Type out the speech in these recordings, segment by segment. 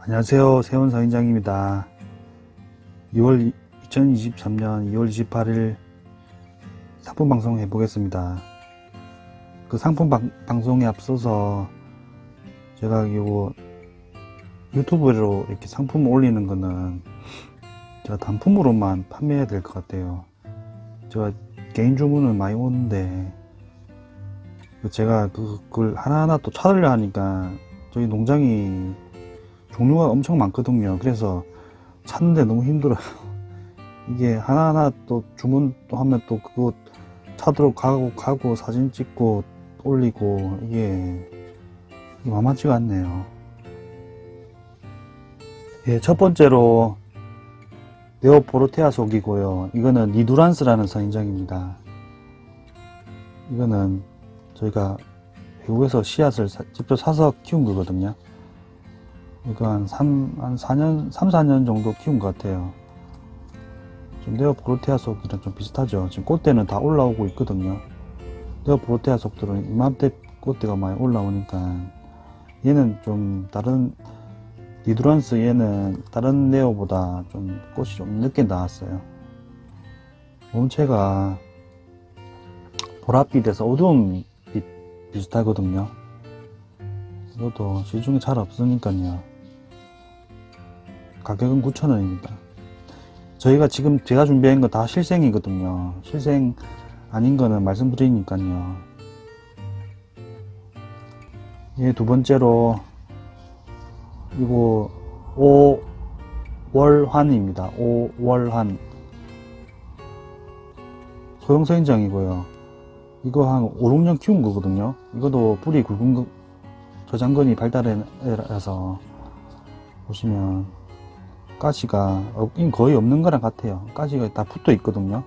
안녕하세요. 세훈 서인장입니다. 2023년 2월 28일 상품 방송 해보겠습니다. 그 상품 방송에 앞서서 제가 이거 유튜브로 이렇게 상품 올리는 거는 제가 단품으로만 판매해야 될 것 같아요. 제가 개인 주문은 많이 오는데 제가 그걸 하나하나 또 찾으려 하니까 저희 농장이 종류가 엄청 많거든요. 그래서 찾는데 너무 힘들어요. 이게 하나하나 또 주문 또 하면 또 그거 찾으러 가고 사진 찍고 올리고 이게 만만치가 않네요. 예, 첫 번째로 네오포르테아 속이고요. 이거는 니두란스라는 선인장입니다. 이거는 저희가 외국에서 씨앗을 직접 사서 키운 거거든요. 이거 한 4년 정도 키운 것 같아요. 좀 네오포르테아 속이랑 좀 비슷하죠. 지금 꽃대는 다 올라오고 있거든요. 네오포르테아 속들은 이맘때 꽃대가 많이 올라오니까 얘는 좀 다른 니두란스 얘는 다른 네오보다 좀 꽃이 좀 늦게 나왔어요. 몸체가 보랏빛에서 어두운 빛 비슷하거든요. 이것도 시중에 잘 없으니까요. 가격은 9,000원입니다. 저희가 지금 제가 준비한 거 다 실생이거든요. 실생 아닌 거는 말씀드리니까요. 예, 두 번째로 이거 오월환입니다. 오월환 소형 서인장이고요. 이거 한 5, 6년 키운 거거든요. 이것도 뿌리 굵은 거 저장근이 발달해서 보시면 가시가 거의 없는 거랑 같아요. 가시가 다 붙어 있거든요.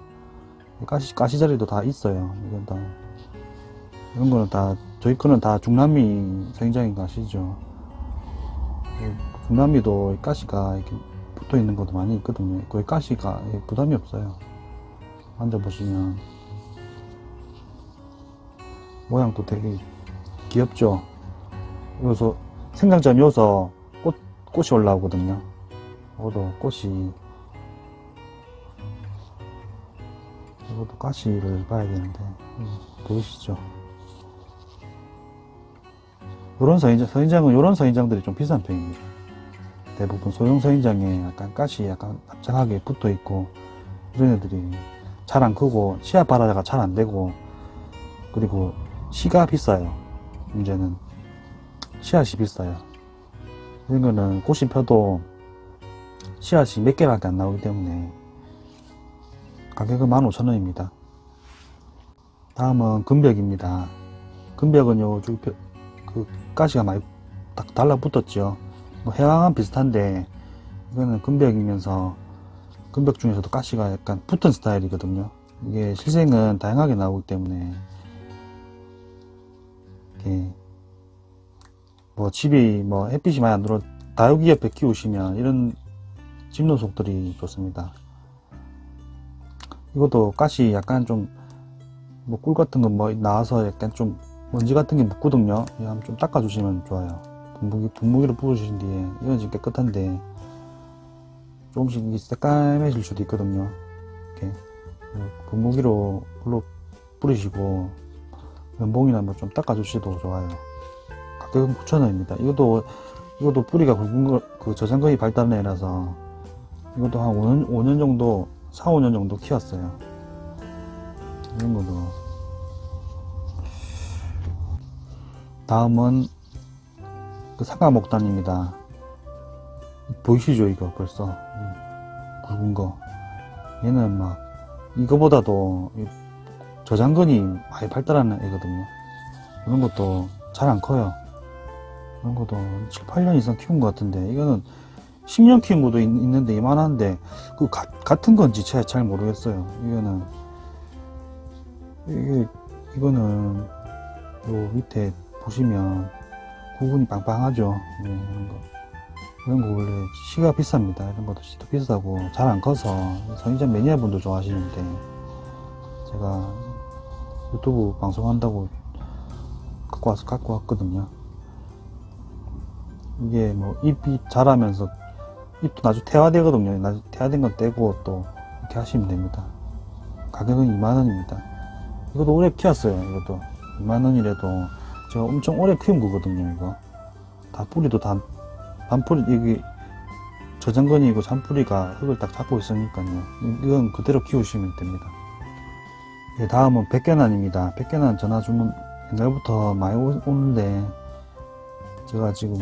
가시 자리도 다 있어요. 이런 거는 다 저희 거는 다 중남미 서인장인 거 아시죠? 중남미도 가시가 이렇게 붙어 있는 것도 많이 있거든요. 거의 가시가 부담이 없어요. 만져보시면 모양도 되게 귀엽죠? 여기서 생장점이 여기서 꽃이 올라오거든요. 이것도 꽃이 이것도 가시를 봐야 되는데 보이시죠? 요런 서인장은 요런 서인장들이 좀 비싼 편입니다. 대부분 소형 서인장에 약간 가시 약간 납작하게 붙어 있고 이런 애들이 잘 안 크고 씨앗 발화가 잘 안 되고 그리고 씨가 비싸요. 문제는 씨앗이 비싸요. 이런 거는 꽃이 펴도 씨앗이 몇 개밖에 안 나오기 때문에 가격은 15,000원입니다. 다음은 금벽입니다. 금벽은 그 가시가 많이 딱 달라붙었죠. 뭐 해왕은 비슷한데 이거는 금벽이면서 금벽 중에서도 가시가 약간 붙은 스타일이거든요. 이게 실생은 다양하게 나오기 때문에 이렇게 뭐 집이 뭐 햇빛이 많이 안 들어 다육이 옆에 키우시면 이런 집농속들이 좋습니다. 이것도 가시 약간 좀 뭐 꿀 같은 거 뭐 나와서 약간 좀 먼지 같은 게 묻거든요. 이거 한번 좀 닦아 주시면 좋아요. 분무기로 뿌리신 뒤에 이건 지금 깨끗한데 조금씩 새까매질 수도 있거든요. 이렇게 분무기로 물로 뿌리시고 면봉이나 뭐 좀 닦아 주셔도 좋아요. 가격은 9,000원입니다. 이것도 뿌리가 굵은 거, 그 저장근이 발달한 애라서 이것도 한 5년 정도, 4, 5년 정도 키웠어요. 이런 것도. 다음은 그 사과목단입니다. 보이시죠? 이거 벌써 굵은 거. 얘는 막 이거보다도 저장근이 많이 발달하는 애거든요. 이런 것도 잘 안 커요. 이런 것도 7, 8년 이상 키운 것 같은데 이거는 10년 키운 것도 있는데 이만한데 그 같은 건지 잘 모르겠어요. 이거는 요 밑에 보시면 구근이 빵빵하죠. 이런 거 원래 씨가 비쌉니다. 이런 것도 씨도 비싸고 잘 안 커서 서인장 매니아분도 좋아하시는데 제가 유튜브 방송한다고 갖고 왔거든요. 이게 뭐 잎이 자라면서 잎도 나중에 태화되거든요. 나중에 태화된 건 떼고 또 이렇게 하시면 됩니다. 가격은 2만원입니다. 이것도 오래 키웠어요. 이것도 2만원이라도 제가 엄청 오래 키운 거거든요. 이거 다 뿌리도 다 반뿌리, 여기 저장건이고 잔뿌리가 흙을 딱 잡고 있으니까요. 이건 그대로 키우시면 됩니다. 예, 다음은 백견환입니다. 백견환 전화 주문 옛날부터 많이 오는데 제가 지금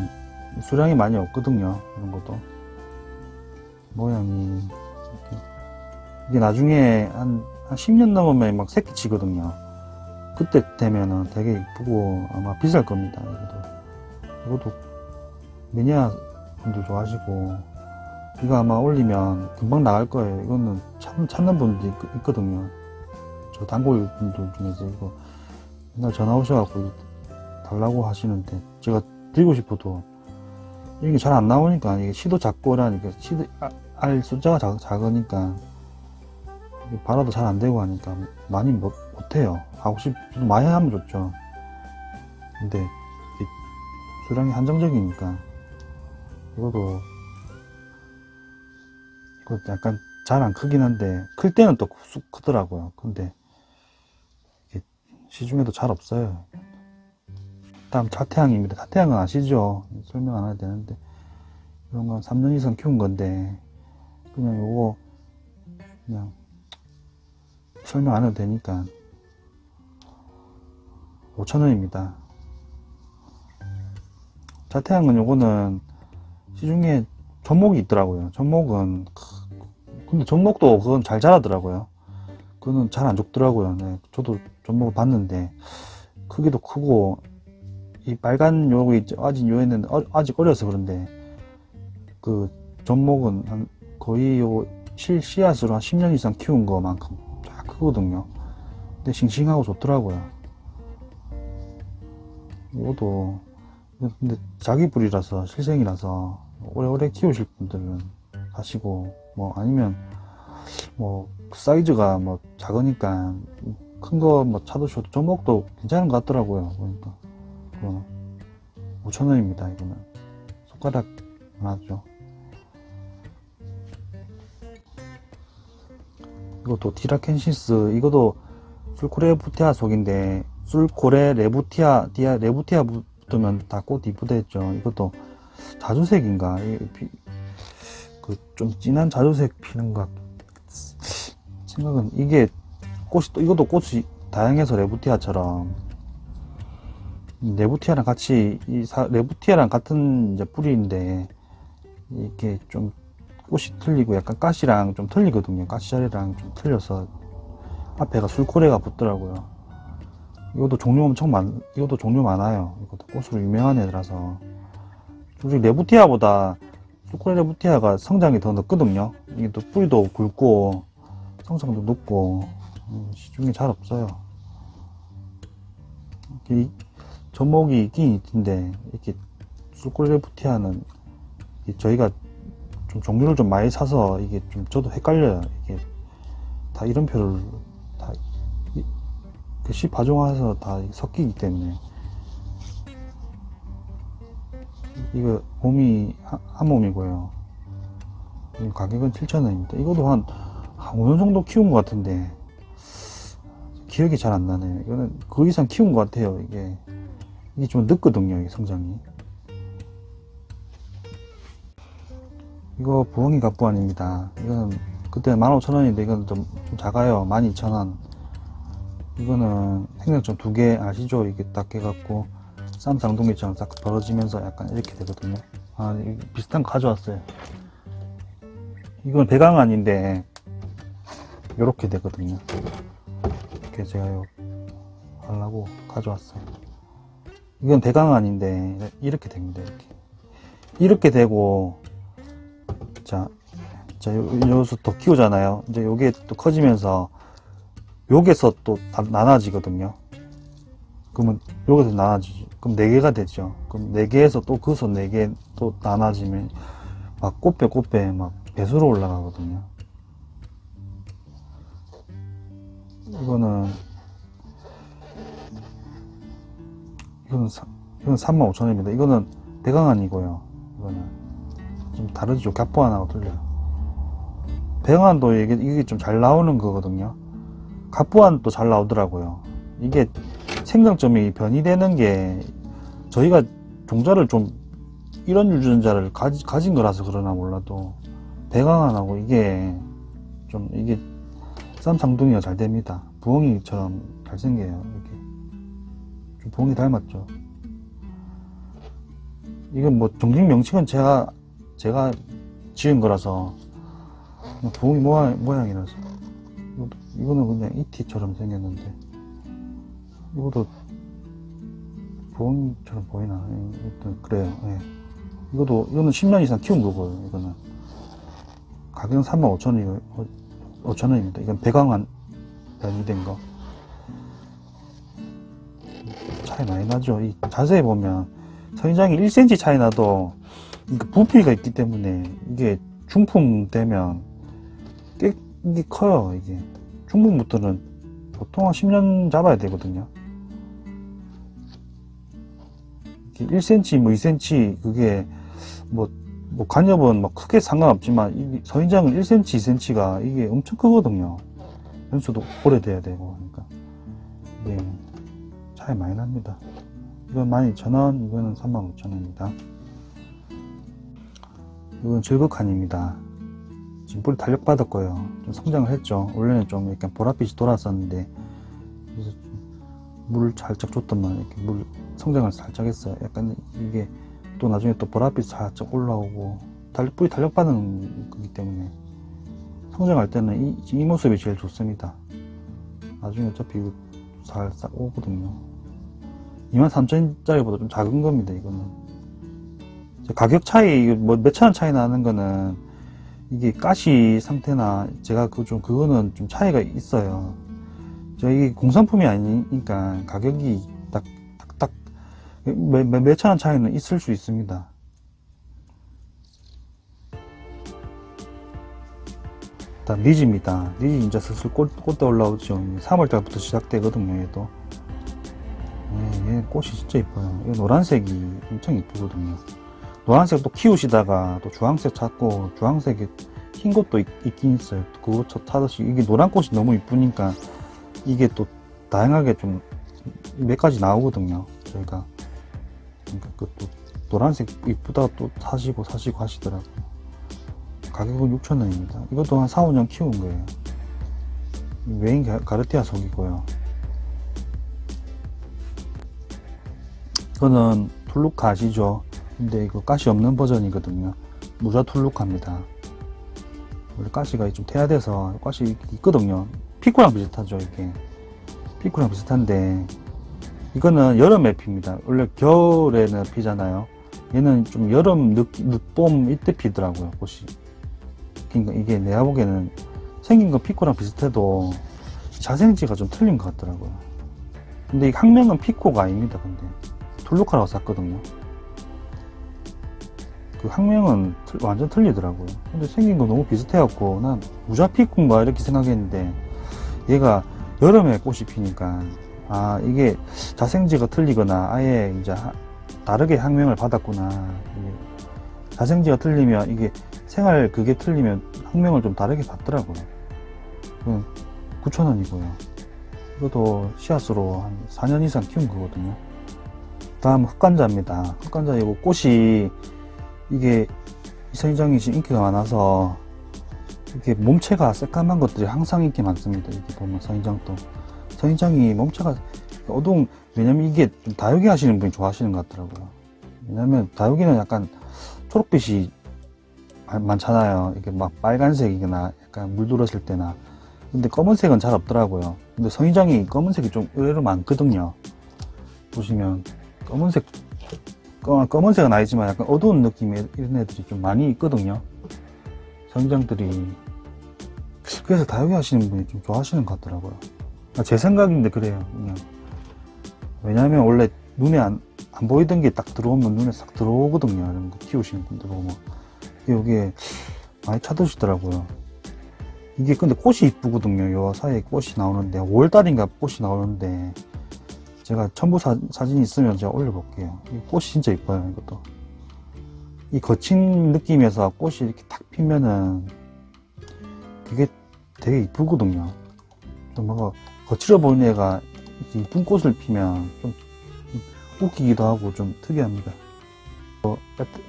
수량이 많이 없거든요. 이런 것도 모양이 이게 나중에 한 10년 넘으면 막 새끼 치거든요. 그때 되면은 되게 이쁘고 아마 비쌀 겁니다. 이것도 매니아 분들 좋아하시고, 이거 아마 올리면 금방 나갈 거예요. 이거는 찾는 분도 있거든요. 저 단골 분들 중에서 이거 맨날 전화 오셔갖고 달라고 하시는데 제가 드리고 싶어도 이게 잘 안 나오니까, 이게 시도 작고 라니까 시도 알 숫자가 작으니까 발화도 잘 안 되고 하니까 많이 못해요. 하고 싶어도 많이 하면 좋죠. 근데 수량이 한정적이니까 이것도 약간 잘 안 크긴 한데 클 때는 또 쑥 크더라고요. 근데 이게 시중에도 잘 없어요. 다음 차태향입니다. 차태향은 아시죠? 설명 안 해도 되는데 이런 건 3년 이상 키운 건데 그냥 요거 그냥 설명 안 해도 되니까 5,000원입니다. 차태향은 요거는 시중에 접목이 있더라고요. 접목은 근데 접목도 그건 잘 자라더라고요. 그거는 잘 안 죽더라고요. 네, 저도 접목을 봤는데 크기도 크고 이 빨간 요거 아직 요에는 아직 어려서 그런데 그 접목은 한 거의 요 씨앗으로 한 10년 이상 키운 거만큼 쫙 크거든요. 근데 싱싱하고 좋더라고요. 이것도 근데 자기 뿌리라서 실생이라서 오래오래 키우실 분들은 하시고, 뭐 아니면 뭐 사이즈가 뭐 작으니까 큰 거 뭐 찾으셔도 접목도 괜찮은 것 같더라고요. 보니까 5,000원입니다. 이거는 손가락 하나죠. 이것도 디라켄시스, 이것도 술코레부티아 속인데 술코레 레부티아 붙으면 다 꽃 이쁘다 했죠. 이것도 자주색인가, 그 좀 진한 자주색 피는 것 생각은, 이게 꽃이 또 이것도 꽃이 다양해서 레부티아처럼 레부티아랑 같이 레부티아랑 같은 이제 뿌리인데 이게 좀 꽃이 틀리고 약간 가시랑 좀 틀리거든요. 가시자리랑 좀 틀려서 앞에가 술코레가 붙더라고요. 이것도 종류 이것도 종류 많아요. 이것도 꽃으로 유명한 애들라서. 솔직히 레부티아보다 술코레 레부티아가 성장이 더 늦거든요. 이게 또 뿌리도 굵고 성장도 늦고 시중에 잘 없어요. 접목이 있긴 있는데 이렇게 술코레 레부티아는 저희가 좀 종류를 좀 많이 사서 이게 좀 저도 헷갈려요. 이게 다 이름표를 다 시 파종해서 다 섞이기 때문에. 이거 몸이 한 몸이고요. 가격은 7,000원입니다. 이것도 한 5년 정도 키운 것 같은데 기억이 잘 안 나네요. 이거는 그 이상 키운 것 같아요. 이게 좀 늦거든요. 이게 성장이. 이거 부엉이 갑부안입니다. 이거는 그때 15,000원인데 이건 좀 작아요. 12,000원. 이거는 생명점 2개 아시죠? 이게 딱 해갖고 쌈장동이처럼 딱 벌어지면서 약간 이렇게 되거든요. 아, 비슷한 거 가져왔어요. 이건 배강안인데 이렇게 되거든요. 이렇게 제가 하려고 가져왔어요. 이건 배강안인데 이렇게 됩니다. 이렇게 되고, 자 여기서 더 키우잖아요. 이제 요게 또 커지면서 여기서 또 나눠지거든요. 그러면 여기서 나눠지죠. 그럼 4개가 되죠. 그럼 4개에서 또 그서 4개 또 나눠지면 막 꽃배 막 배수로 올라가거든요. 이거는 35,000원입니다. 이거는 대강안이고요. 이거는 좀 다르죠. 갑부안하고 틀려요. 대강안도 이게 좀 잘 나오는 거거든요. 갑부안도 잘 나오더라고요. 이게 생장점이 변이되는 게 저희가 종자를 좀 이런 유전자를 가진 거라서 그러나 몰라도 대강안하고 이게 좀 이게 쌈쌍둥이가 잘 됩니다. 부엉이처럼 잘생겨요. 이렇게 좀 부엉이 닮았죠. 이건 뭐 정식 명칭은 제가 지은 거라서 부엉이 모양이라서 이거는 그냥 이티처럼 생겼는데 이것도 부엉이처럼 보이나? 일단 그래요. 예. 이거는 10년 이상 키운 거고요. 이거는 가격은 35,000원입니다. 이건 배강안 변이된 거. 차이 많이 나죠. 자세히 보면 선인장이 1cm 차이 나도 부피가 있기 때문에 이게 중품 되면 이게 커요. 이게 중품부터는 보통 한 10년 잡아야 되거든요. 1cm, 뭐 2cm, 그게 뭐 간엽은 뭐 크게 상관없지만, 이 선인장은 1cm, 2cm가 이게 엄청 크거든요. 연수도 오래돼야 되고, 그러니까. 이게 차이 많이 납니다. 이건 12,000원, 이거는 35,000원입니다. 이건 즐거칸입니다. 지금 뿌리 탄력받았고요. 좀 성장을 했죠. 원래는 좀 약간 보랏빛이 돌았었는데, 그래서 물을 살짝 줬더만 이렇게 물 성장을 살짝 했어요. 약간 이게 또 나중에 또 보랏빛 살짝 올라오고 뿌리 탄력받은 거기 때문에 성장할 때는 이 모습이 제일 좋습니다. 나중에 어차피 이거 살짝 오거든요. 23,000원짜리보다 좀 작은 겁니다. 이거는 가격 차이 뭐 몇천원 차이 나는 거는 이게 가시 상태나 제가 그거는 좀 차이가 있어요. 이게 공산품이 아니니까 가격이 딱딱딱 몇천원 차이는 있을 수 있습니다. 일단 리지입니다. 리지 이제 슬슬 꽃대 올라오죠. 3월달부터 시작되거든요. 얘도 얘 꽃이 진짜 이뻐요. 이 노란색이 엄청 이쁘거든요. 노란색 또 키우시다가 또 주황색 찾고, 주황색에 흰 것도 있긴 있어요. 그거 찾듯이 이게 노란 꽃이 너무 이쁘니까 이게 또 다양하게 좀 몇 가지 나오거든요. 저희가 그러니까 또 노란색 이쁘다고 또 사시고 하시더라고요. 가격은 6,000원입니다. 이것도 한 4, 5년 키운 거예요. 메인 가르티아 속이고요. 이거는 툴루카 아시죠? 근데 이거 가시 없는 버전이거든요. 무자 툴루카입니다. 원래 가시가 좀 태화돼서 가시 있거든요. 피코랑 비슷하죠. 이게 피코랑 비슷한데 이거는 여름에 핍니다. 원래 겨울에는 피잖아요. 얘는 좀 여름, 늦봄 이때 피더라고요. 꽃이. 그러니까 이게 내가 보기에는 생긴 건 피코랑 비슷해도 자생지가 좀 틀린 것 같더라고요. 근데 이 학명은 피코가 아닙니다. 근데 툴루카라고 샀거든요. 그 학명은 완전 틀리더라고요. 근데 생긴 거 너무 비슷해갖고 난 무자 피코인가 이렇게 생각했는데 얘가 여름에 꽃이 피니까 이게 자생지가 틀리거나 아예 이제 다르게 학명을 받았구나. 자생지가 틀리면 이게 생활 그게 틀리면 학명을 좀 다르게 받더라고요. 9,000원이고요. 이것도 씨앗으로 한 4년 이상 키운 거거든요. 다음 흑간자입니다. 흑간자 이거 꽃이 이게 이 선인장이 지금 인기가 많아서 이렇게 몸체가 새까만 것들이 항상 인기 많습니다. 이렇게 보면 선인장이 몸체가 어두운, 왜냐면 이게 좀 다육이 하시는 분이 좋아하시는 것 같더라고요. 왜냐면 다육이는 약간 초록빛이 많잖아요. 이게 막 빨간색이거나 약간 물 들었을 때나. 근데 검은색은 잘 없더라고요. 근데 선인장이 검은색이 좀 의외로 많거든요. 보시면 검은색은 아니지만 약간 어두운 느낌의 이런 애들이 좀 많이 있거든요. 선인장들이. 그래서 다육이 하시는 분이 좀 좋아하시는 것 같더라고요. 제 생각인데 그래요. 그냥. 왜냐면 원래 눈에 안 보이던 게 딱 들어오면 눈에 싹 들어오거든요. 이런 거 키우시는 분들 보면. 여기에 많이 찾으시더라고요. 이게 근데 꽃이 이쁘거든요. 요 사이에 꽃이 나오는데 5월달인가 꽃이 나오는데 제가 첨부 사진이 있으면 제가 올려볼게요. 이 꽃이 진짜 이뻐요. 이것도 이 거친 느낌에서 꽃이 이렇게 탁 피면은 그게 되게 이쁘거든요. 또 뭔가 거칠어 보이는 애가 이쁜 꽃을 피면 좀 웃기기도 하고 좀 특이합니다.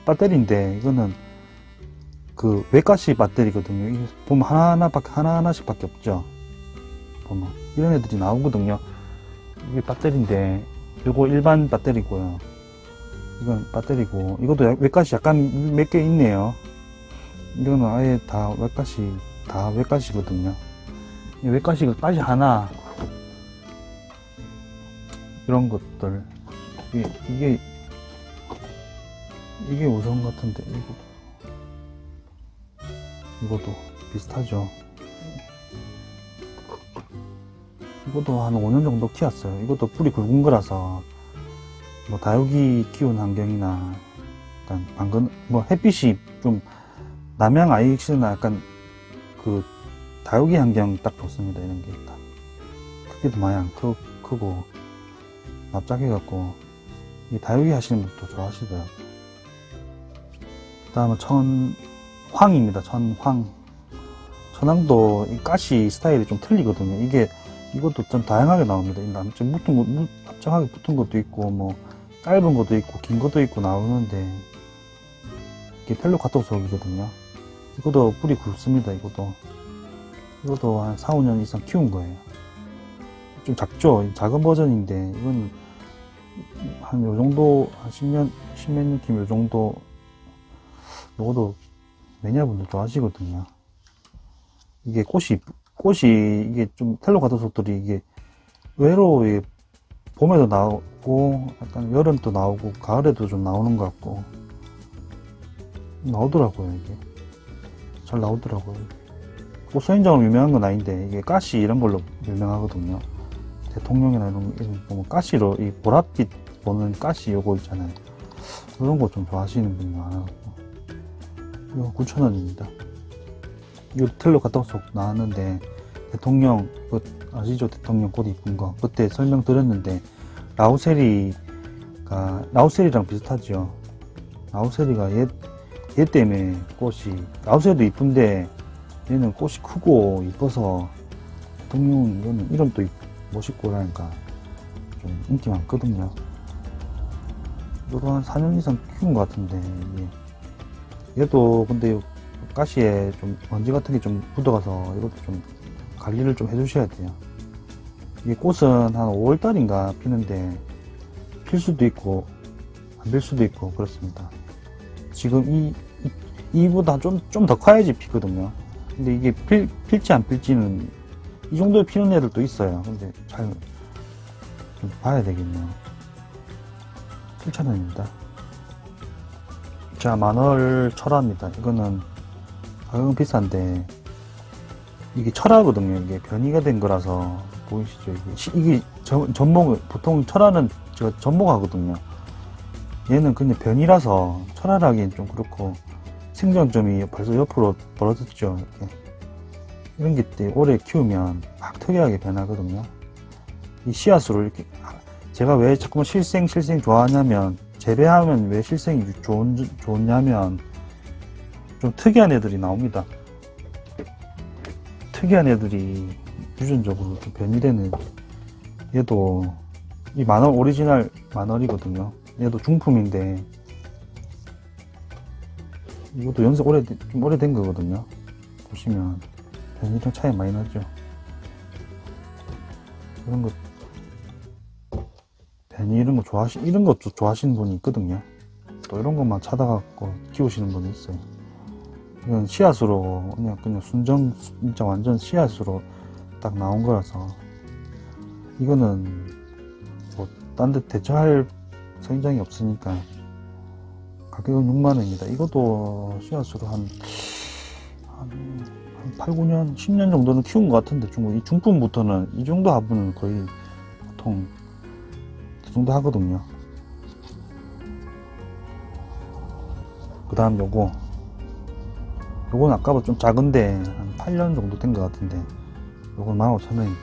배터리인데 이거는 그 외가시 배터리거든요. 이게 보면 하나하나씩 밖에 없죠. 보면 이런 애들이 나오거든요. 이게 배터리인데 이거 일반 배터리고요. 이건 배터리고, 이것도 외가시 약간 몇 개 있네요. 이거는 아예 다 외가시거든요. 이 외가시가 가시 하나, 이런 것들. 이게 우선 같은데, 이것도 비슷하죠. 이것도 한 5년 정도 키웠어요. 이것도 뿌리 굵은 거라서, 뭐, 다육이 키운 환경이나, 약간, 방금, 뭐, 햇빛이 좀, 남양 아이익스나 약간, 그, 다육이 환경 딱 좋습니다. 이런 게 딱. 크기도 마냥 크고, 납작해갖고, 이 다육이 하시는 분도 좋아하시더라고요. 그 다음은 천황입니다. 천황. 천황도 이 가시 스타일이 좀 틀리거든요. 이것도 좀 다양하게 나옵니다. 납작하게 붙은 것도 있고, 뭐, 짧은 것도 있고, 긴 것도 있고 나오는데, 이게 텔로카토속이거든요. 이것도 뿌리 굵습니다. 이것도 한 4, 5년 이상 키운 거예요. 좀 작죠? 작은 버전인데, 이건 한 요 정도, 한 10몇 년 키면 요 정도, 요것도 매니아분들 좋아하시거든요. 이게 꽃이 이게 좀 텔로카토속들이 이게 의외로 봄에도 나오고, 약간 여름도 나오고, 가을에도 좀 나오는 것 같고, 나오더라고요, 이게. 잘 나오더라고요. 꽃선인장으로 유명한 건 아닌데, 이게 가시 이런 걸로 유명하거든요. 대통령이나 이런 보면 가시로, 이 보랏빛 보는 가시 요거 있잖아요. 그런 거 좀 좋아하시는 분이 많아갖고. 이거 9,000원입니다. 이거 텔로카토속 나왔는데, 대통령, 아시죠? 대통령 꽃 이쁜 거. 그때 설명드렸는데, 라우세리랑 비슷하죠. 라우세리가 얘 때문에 라우세리도 이쁜데, 얘는 꽃이 크고 이뻐서, 대통령, 이거는 이름도 멋있고 그러니까, 좀 인기 많거든요. 이거 한 4년 이상 키운 것 같은데, 얘도 근데 가시에 좀 먼지 같은 게 좀 묻어가서 이것도 좀 관리를 좀 해주셔야 돼요. 이 꽃은 한 5월달인가 피는데 필 수도 있고 안 필 수도 있고 그렇습니다. 지금 이보다 좀 더 커야지 피거든요. 근데 이게 필지 안 필지는 이 정도에 피는 애들도 있어요. 근데 잘 좀 봐야 되겠네요. 7,000원입니다. 자, 만월 철화입니다. 이거는 가격은 비싼데 이게 철화거든요. 이게 변이가 된 거라서 보이시죠? 이게 전목, 보통 철화는 제가 전목하거든요. 얘는 그냥 변이라서 철화를 하기엔 좀 그렇고 생장점이 벌써 옆으로 벌어졌죠. 이런 게 오래 키우면 막 특이하게 변하거든요. 이 씨앗으로 이렇게, 제가 왜 자꾸만 실생 좋아하냐면, 재배하면 왜 실생이 좋냐면 좀 특이한 애들이 나옵니다. 특이한 애들이 유전적으로 좀 변이되는. 얘도 이 만월 오리지널 만월이거든요. 얘도 중품인데 이것도 연습 좀 오래된 거거든요. 보시면 변이랑 차이 많이 나죠. 이런 거 변이 이런 것도 좋아하시는 분이 있거든요. 또 이런 것만 찾아갖고 키우시는 분이 있어요. 이건 씨앗으로 그냥 진짜 완전 씨앗으로 딱 나온 거라서 이거는 뭐 딴 데 대처할 선인장이 없으니까 가격은 6만원입니다. 이것도 씨앗으로 한 8, 9년, 10년 정도는 키운 것 같은데 이 중품부터는 이 정도 화분은 거의 보통 이 정도 하거든요. 그 다음 요거는 아까보다 좀 작은데 한 8년 정도 된 것 같은데 요건 15,000원입니다.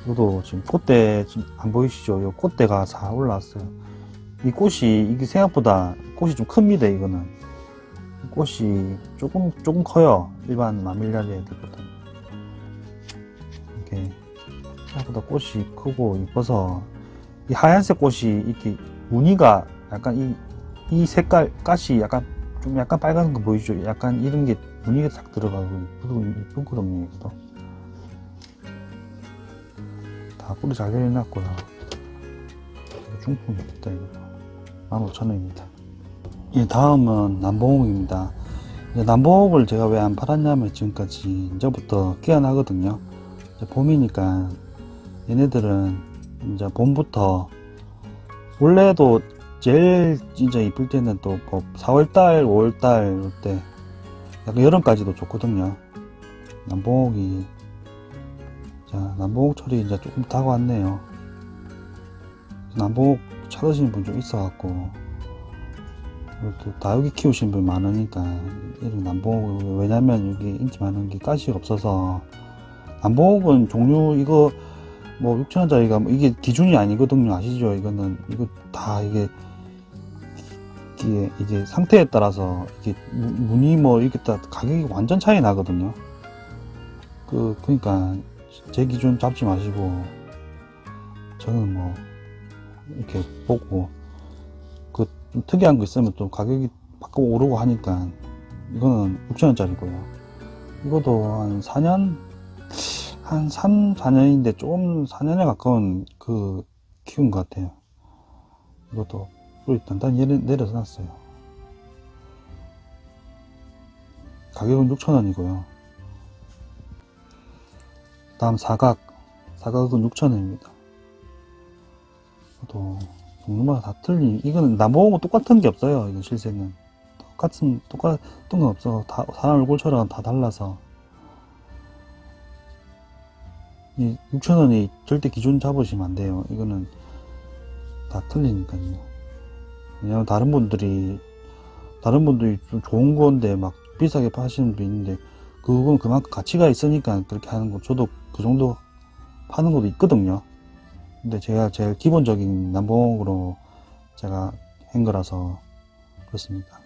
이것도 지금 꽃대 지금 안 보이시죠? 요 꽃대가 다 올라왔어요. 이 꽃이, 이게 생각보다 꽃이 좀 큽니다. 이거는 꽃이 조금 커요. 일반 마밀리아들보다. 이게 생각보다 꽃이 크고 이뻐서, 이 하얀색 꽃이 이렇게 무늬가 약간 이 색깔 가시 약간 좀 약간 빨간 거 보이죠? 약간 이런 게 무늬가 싹 들어가고 이쁘거든요. 이것도 다 뿌리 잘 내려놨고요. 중품이겠다. 이거 15,000원입니다. 예, 다음은 남봉옥입니다. 남봉옥을 제가 왜 안 팔았냐면 지금까지 이제부터 깨어나거든요. 이제 봄이니까 얘네들은 이제 봄부터, 원래도 제일 진짜 이쁠 때는 또 뭐 4월달 5월달 이때 약간 여름까지도 좋거든요. 남봉옥이, 자, 남봉옥철이 이제 조금 다가왔네요. 남봉옥 찾으시는 분 좀 있어갖고, 또 다육이 키우시는 분 많으니까 이런 남봉옥, 왜냐면 여기 인기 많은 게 가시가 없어서. 남봉옥은 종류 이거 뭐 6,000원짜리가 뭐 이게 기준이 아니거든요. 아시죠? 이거는 이거 다 이게 상태에 따라서 이게 무늬 뭐 이렇게 다 가격이 완전 차이 나거든요. 그러니까 제 기준 잡지 마시고, 저는 뭐 이렇게 보고 좀 특이한 거 있으면 또 가격이 바꿔 오르고 하니까. 이거는 6,000원짜리고요. 이것도 한 4년, 한 3, 4년인데 조금 4년에 가까운 키운 것 같아요. 이것도 뿌리 단단히 내려서 놨어요. 가격은 6,000원이고요. 다음 사각은 6,000원입니다. 또 종류마다 다 틀린, 이거는 남봉하고 똑같은 게 없어요. 이거 실생은 똑같은 건 없어. 다 사람 얼굴처럼 다 달라서. 이 6,000원이 절대 기준 잡으시면 안 돼요. 이거는 다 틀리니까요. 왜냐면 다른 분들이 좀 좋은 건데 막 비싸게 파시는 분도 있는데, 그건 그만큼 가치가 있으니까 그렇게 하는 거. 저도 그 정도 파는 것도 있거든요. 근데 제가 제일 기본적인 남봉으로 제가 한 거라서 그렇습니다.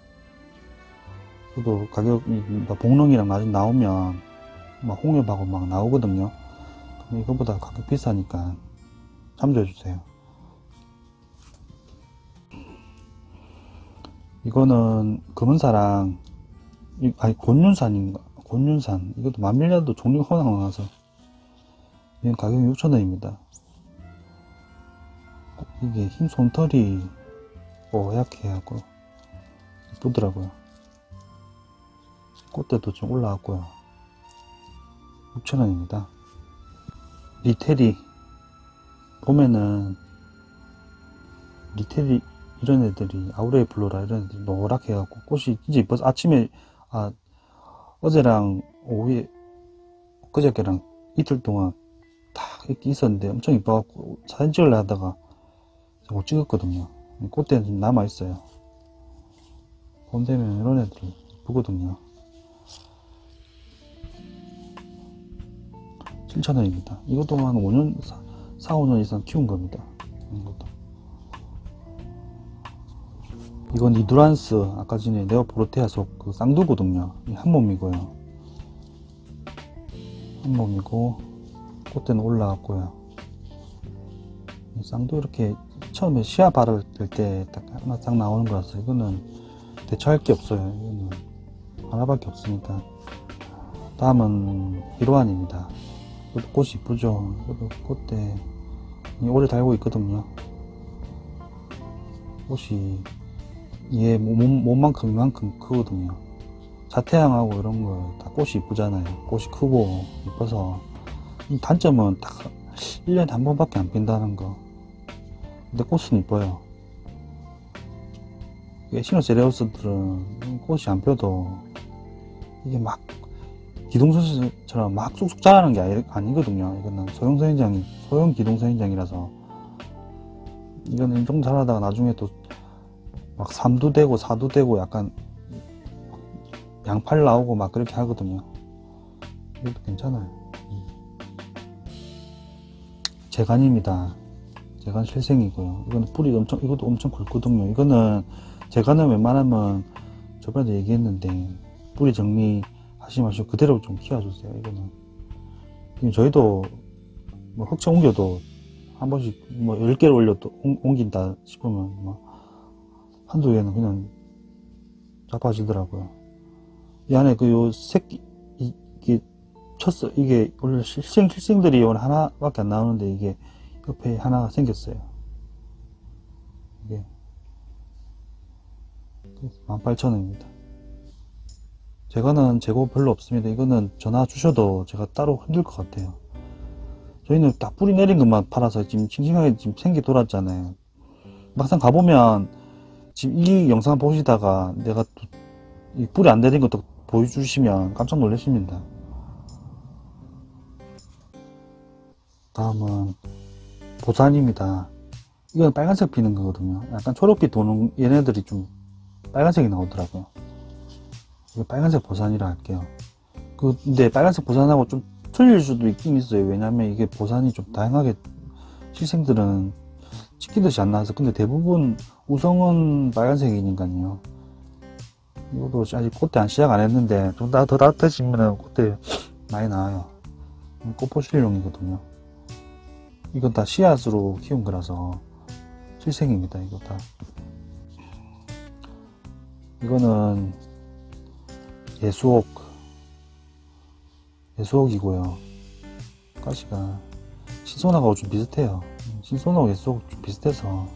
저도 가격이 복렁이랑 나중에 나오면 막 홍엽하고 막 나오거든요. 그럼 이거보다 가격 비싸니까 참조해주세요. 이거는 금은사랑, 아니 곤윤산인가? 곤윤산. 이것도 마밀리아도 종류가 워낙 많아서 이건 가격이 6,000원입니다. 이게 흰 솜털이 뽀얗게 하고 이쁘더라고요. 꽃대도 좀 올라왔고요. 6,000원입니다. 리테리, 봄에는 리테리 이런 애들이, 아우레플로라 이런 애들이 노랗게 해갖고 꽃이 진짜 이뻐서, 아침에 어제랑 오후에 그저께랑 이틀 동안 딱 이렇게 있었는데 엄청 이뻐갖고 사진 찍으려 하다가 못 찍었거든요. 꽃대는 좀 남아있어요. 봄 되면 이런 애들이 이쁘거든요. 7,000원입니다. 이것도 한 5년, 4, 5년 이상 키운 겁니다. 이건 이두란스, 아까 전에 네오포르테아 속 그 쌍두거든요. 한 몸이고요. 한 몸이고, 꽃대는 올라왔고요. 쌍두 이렇게 처음에 시야 바를 때 딱 하나 딱 나오는 거라서 이거는 대처할 게 없어요. 이거는 하나밖에 없으니까. 다음은 히로안입니다. 이것도 꽃이 이쁘죠. 이것도 꽃대 오래 달고 있거든요. 꽃이 얘 몸만큼 이만큼 크거든요. 자태양하고 이런 거 다 꽃이 이쁘잖아요. 꽃이 크고 이뻐서. 이 단점은 딱 1년에 한 번밖에 안 핀다는 거. 근데 꽃은 이뻐요. 에시노세레우스들은 꽃이 안 펴도 이게 막 기동선생처럼 막 쑥쑥 자라는 게 아니거든요. 이거는 소형 기동선인장이라서 이거는 좀 자라다가 나중에 또 막 3두 되고 4두 되고 약간 양팔 나오고 막 그렇게 하거든요. 이것도 괜찮아요. 제간입니다. 얘가 실생이고요. 이거는 뿌리 이것도 엄청 굵거든요. 이거는 제가는 웬만하면 저번에도 얘기했는데 뿌리 정리 하지 마시고 그대로 좀 키워주세요. 이거는 저희도 뭐 흑채 옮겨도 한 번씩 뭐 10개를 올려도 옮긴다 싶으면 뭐 한두 개는 그냥 자빠지더라고요. 이 안에 그 요 새끼 이게 쳤어. 이게 원래 실생들이 오늘 하나밖에 안 나오는데 이게 옆에 하나가 생겼어요. 이게 18,000원입니다. 제거는 재고 별로 없습니다. 이거는 전화 주셔도 제가 따로 힘들 것 같아요. 저희는 딱 뿌리 내린 것만 팔아서 지금 싱싱하게 지금 생기 돌았잖아요. 막상 가보면 지금 이 영상 보시다가 내가 이 뿌리 안 내린 것도 보여주시면 깜짝 놀라십니다. 다음은 보산입니다. 이건 빨간색 피는 거거든요. 약간 초록빛 도는 얘네들이 좀 빨간색이 나오더라고요. 이거 빨간색 보산이라 할게요. 근데 빨간색 보산하고 좀 틀릴 수도 있긴 있어요. 왜냐면 이게 보산이 좀 다양하게 실생들은 찍히듯이 안 나와서. 근데 대부분 우성은 빨간색이니까요. 이것도 아직 꽃대 시작 안 했는데 좀 더 따뜻해지면 꽃대 많이 나와요. 꽃포실용이거든요. 이건 다 씨앗으로 키운 거라서 실생입니다. 이거 다. 이거는 예수옥이고요. 가시가 신소나하고 좀 비슷해요. 신소나하고 예수옥 좀 비슷해서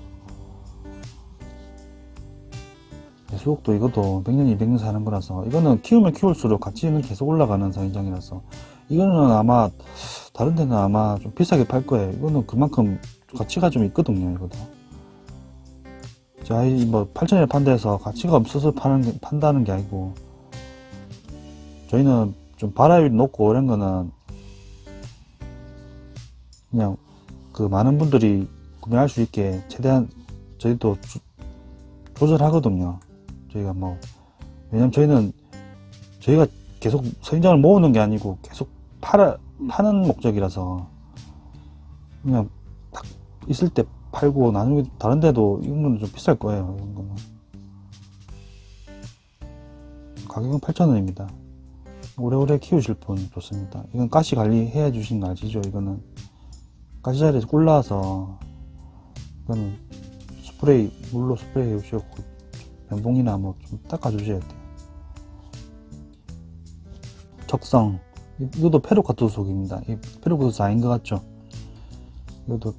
예수옥도 이것도 100년 200년 사는 거라서 이거는 키우면 키울수록 가치는 계속 올라가는 사인장이라서 이거는 아마 다른 데는 아마 좀 비싸게 팔 거예요. 이거는 그만큼 가치가 좀 있거든요. 이것도 자, 뭐 8,000원에 판대에서 가치가 없어서 판다는 게 아니고 저희는 좀 발화율 높고 이런 거는 그냥 그 많은 분들이 구매할 수 있게 최대한 저희도 조절하거든요. 저희가 뭐 왜냐면 저희가 계속 선인장을 모으는 게 아니고 계속 파는 목적이라서 그냥 딱 있을 때 팔고 나중에 다른 데도 이런 건 좀 비쌀 거예요. 이런 거는 가격은 8,000원입니다. 오래오래 키우실 분 좋습니다. 이건 가시 관리 해 주신 거 아시죠? 이거는 가시자리에서 꿀나와서 이거는 물로 스프레이 해 주시고 면봉이나 뭐 좀 닦아 주셔야 돼요. 적성 이것도 페루카투속입니다. 이 페루카투스 아닌 것 같죠? 이것도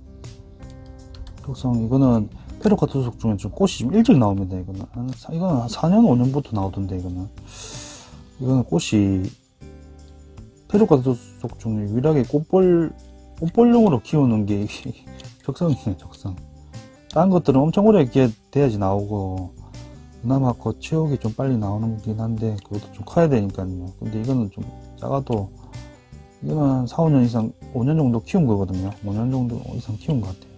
적성 이거는 페루카투속 중에 좀 꽃이 좀 일찍 나옵니다. 이거는 한 4년 5년부터 나오던데 이거는 꽃이 페루카투속 중에 유일하게 꽃볼용으로 키우는 게 적성이에요. 적성. 다른 것들은 엄청 오래 돼야지 나오고 그나마 겉치옥이 좀 빨리 나오는 긴 한데 그것도 좀 커야 되니까요. 근데 이거는 좀 작아도 이거는 4, 5년 이상 5년 정도 키운 거거든요. 5년 정도 이상 키운 것 같아요.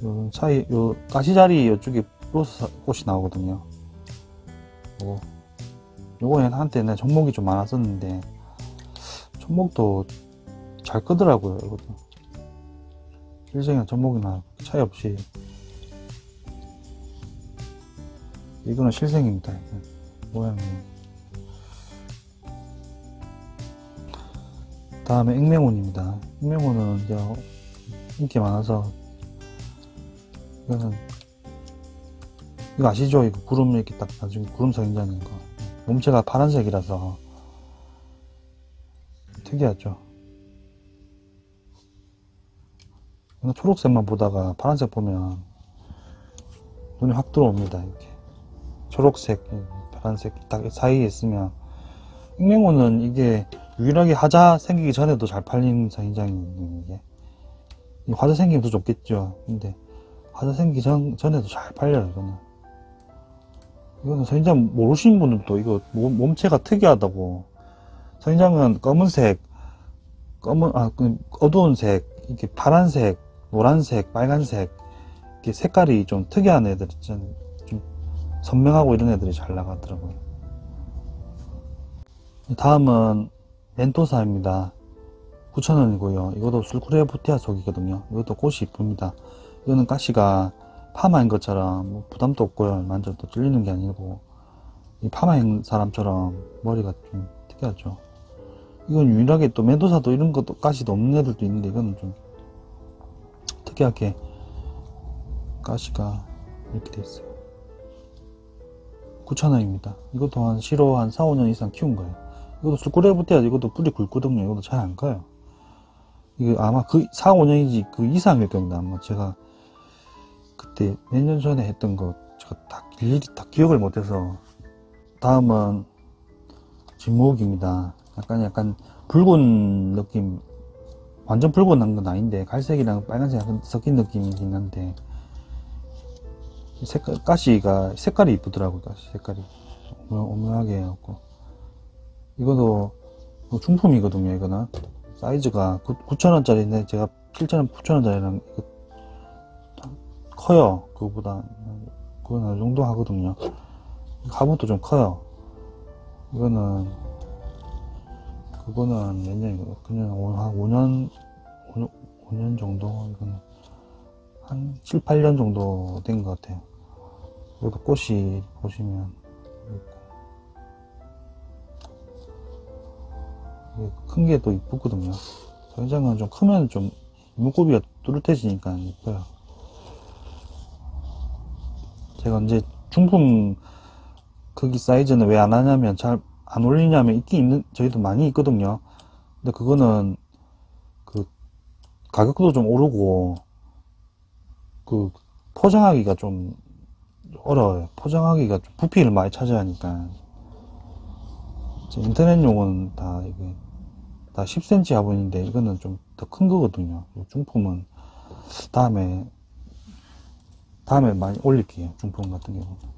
요 사이 요 가시자리 이쪽에 로스 꽃이 나오거든요. 요거는 한때 내 종목이 좀 많았었는데 종목도 잘 끄더라고요. 이것도 실생이나 종목이나 차이 없이 이거는 실생입니다. 모양이. 다음에 앵맹온입니다. 앵맹온은 이제 인기 많아서 이거 아시죠? 이거 구름 이렇게 딱 나중에 구름 선인장인 거. 몸체가 파란색이라서 특이하죠. 초록색만 보다가 파란색 보면 눈이 확 들어옵니다. 이렇게 초록색, 파란색 딱 사이에 있으면 앵맹온은 이게 유일하게 화자 생기기 전에도 잘 팔리는 선인장이에요. 이게 화자 생기면 더 좋겠죠. 근데 화자 생기기 전에도 잘 팔려요. 이거는 선인장 모르시는 분들도 이거 몸체가 특이하다고. 선인장은 검은색, 어두운 색, 이렇게 파란색, 노란색, 빨간색, 이렇게 색깔이 좀 특이한 애들 있잖아요. 좀 선명하고 이런 애들이 잘 나가더라고요. 다음은 멘토사입니다. 9,000원이고요. 이것도 술쿠레부티아 속이거든요. 이것도 꽃이 이쁩니다. 이거는 가시가 파마인 것처럼 뭐 부담도 없고요. 만져도 찔리는 게 아니고, 이 파마인 사람처럼 머리가 좀 특이하죠. 이건 유일하게 또 메두사도 이런 것도 가시도 없는 애들도 있는데, 이거는 좀 특이하게 가시가 이렇게 돼 있어요. 9,000원입니다. 이것도 한 시로 한 4, 5년 이상 키운 거예요. 이것도 술쿠레부티아, 이것도 뿌리 굵거든요. 이것도 잘 안 가요. 이거 아마 그 4, 5년이지 그 이상일 겁니다. 아마 제가 그때 몇 년 전에 했던 거 제가 다 일일이 다 기억을 못해서. 다음은 진목입니다. 약간 붉은 느낌, 완전 붉은 건 아닌데 갈색이랑 빨간색 섞인 느낌이긴 한데, 가시가 색깔이 이쁘더라고요. 가시 색깔이 오묘하게 해갖고. 이것도 중품이거든요. 이거는 사이즈가 9,000원짜리인데 제가 7,000원, 9,000원짜리랑 커요. 그거보다. 그건 어느 정도 하거든요. 가분도 좀 커요. 그거는 몇 년이고, 그냥 한 5년 정도, 이거는 한 7, 8년 정도 된 것 같아요. 이것도 꽃이 보시면 큰 게 또 이쁘거든요. 서인장은 좀 크면 좀 이목구비가 뚜렷해지니까 이뻐요. 제가 이제 중품 크기 사이즈는 왜 안 하냐면, 잘 안 올리냐면, 있긴 저희도 많이 있거든요. 근데 그거는 그 가격도 좀 오르고, 그 포장하기가 좀 어려워요. 포장하기가 좀 부피를 많이 차지하니까. 인터넷용은 다 이게 다 10cm 화분인데, 이거는 좀 더 큰 거거든요. 중품은 다음에 많이 올릴게요. 중품 같은 경우는.